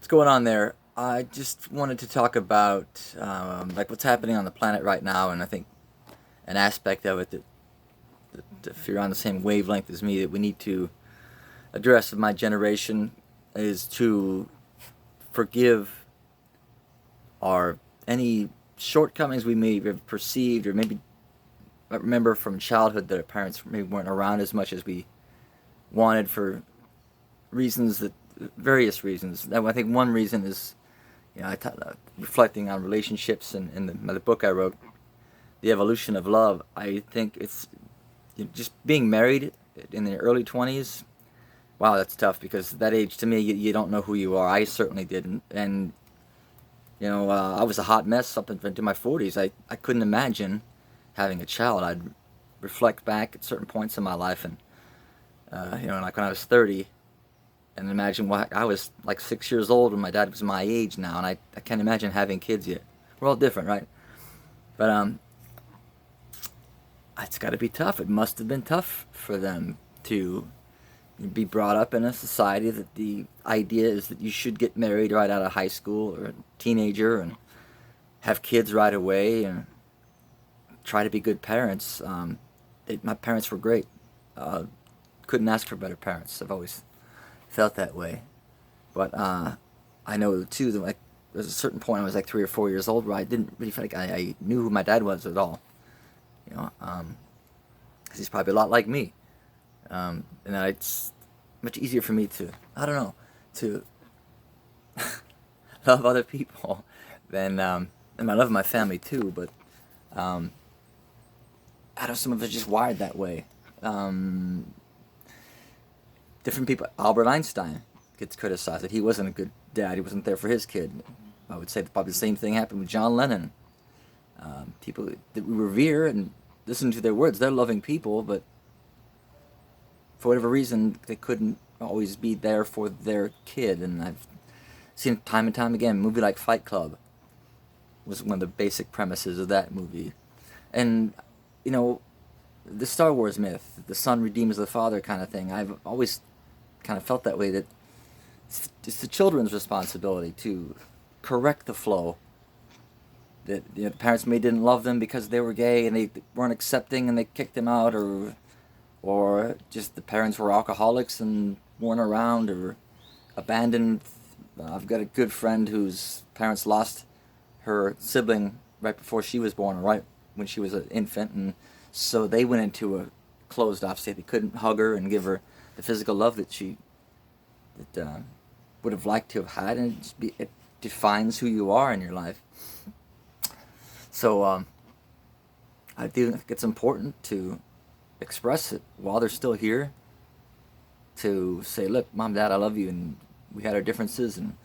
What's going on there? I just wanted to talk about like what's happening on the planet right now, and I think an aspect of it that if you're on the same wavelength as me, that we need to address of my generation is to forgive our any shortcomings we may have perceived or maybe remember from childhood that our parents maybe weren't around as much as we wanted for reasons that various reasons. I think one reason is reflecting on relationships and in the book I wrote, The Evolution of Love. I think it's just being married in the early 20s. Wow, that's tough because at that age, to me, you don't know who you are. I certainly didn't. And, I was a hot mess up into my 40s. I couldn't imagine having a child. I'd reflect back at certain points in my life and, like when I was 30, and imagine what I was like 6 years old when my dad was my age now, and I can't imagine having kids yet. We're all different, right? But it's got to be tough. It must have been tough for them to be brought up in a society that the idea is that you should get married right out of high school or a teenager and have kids right away and try to be good parents. My parents were great. Couldn't ask for better parents. I've always felt that way. But I know too that like there's a certain point I was like 3 or 4 years old where I didn't really feel like I knew who my dad was at all. You know, because he's probably a lot like me. And it's much easier for me to to love other people than and I love my family too. But I know some of it's just wired that way. Different people. Albert Einstein gets criticized that he wasn't a good dad. He wasn't there for his kid. I would say that probably the same thing happened with John Lennon. People that we revere and listen to their words. They're loving people, but for whatever reason, they couldn't always be there for their kid. And I've seen it time and time again. A movie like Fight Club was one of the basic premises of that movie. And, the Star Wars myth, the son redeems the father kind of thing, I've always kind of felt that way, that it's the children's responsibility to correct the flow. That the parents maybe didn't love them because they were gay and they weren't accepting and they kicked them out, or just the parents were alcoholics and weren't around or abandoned. I've got a good friend whose parents lost her sibling right before she was born, or right when she was an infant, and so they went into a closed off state. They couldn't hug her and give her the physical love that she would have liked to have had, and it defines who you are in your life. So I do think it's important to express it while they're still here. To say, look, mom, dad, I love you, and we had our differences, and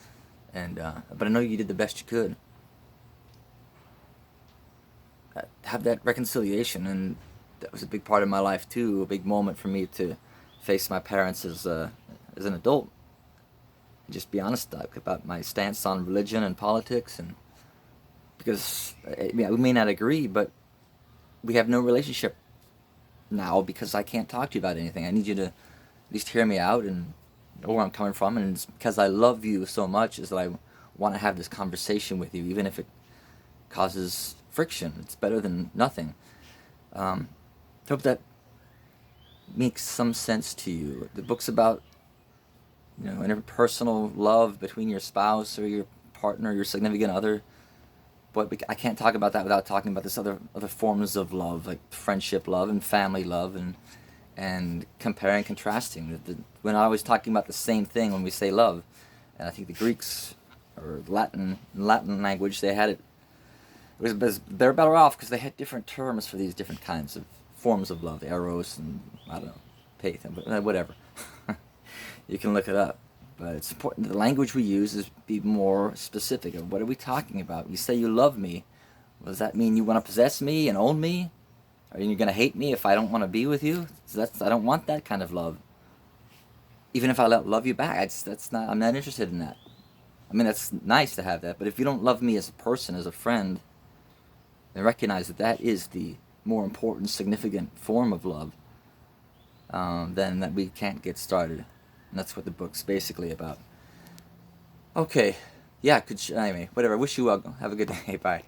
but I know you did the best you could. Have that reconciliation, and that was a big part of my life too. A big moment for me to face my parents as an adult, and just be honest about my stance on religion and politics, and because we may not agree, but we have no relationship now because I can't talk to you about anything. I need you to at least hear me out and know where I'm coming from, and it's because I love you so much is that I want to have this conversation with you, even if it causes friction. It's better than nothing. Hope that makes some sense to you. The book's about interpersonal love between your spouse or your partner, your significant other. But I can't talk about that without talking about this other forms of love, like friendship love and family love, and comparing, contrasting. We're not always talking about the same thing when we say love. And I think the Greeks or Latin language, they had it. They're better off because they had different terms for these different kinds of forms of love, eros and I don't know, pathos, whatever. You can look it up, but it's important. The language we use is be more specific. Of what are we talking about? You say you love me. Does that mean you want to possess me and own me? Are you going to hate me if I don't want to be with you? I don't want that kind of love. Even if I love you back, I'm not interested in that. I mean, that's nice to have that, but if you don't love me as a person, as a friend, then recognize that is the more important, significant form of love. Then that we can't get started. And that's what the book's basically about. Okay. Yeah, anyway, whatever. Wish you well. Have a good day. Bye.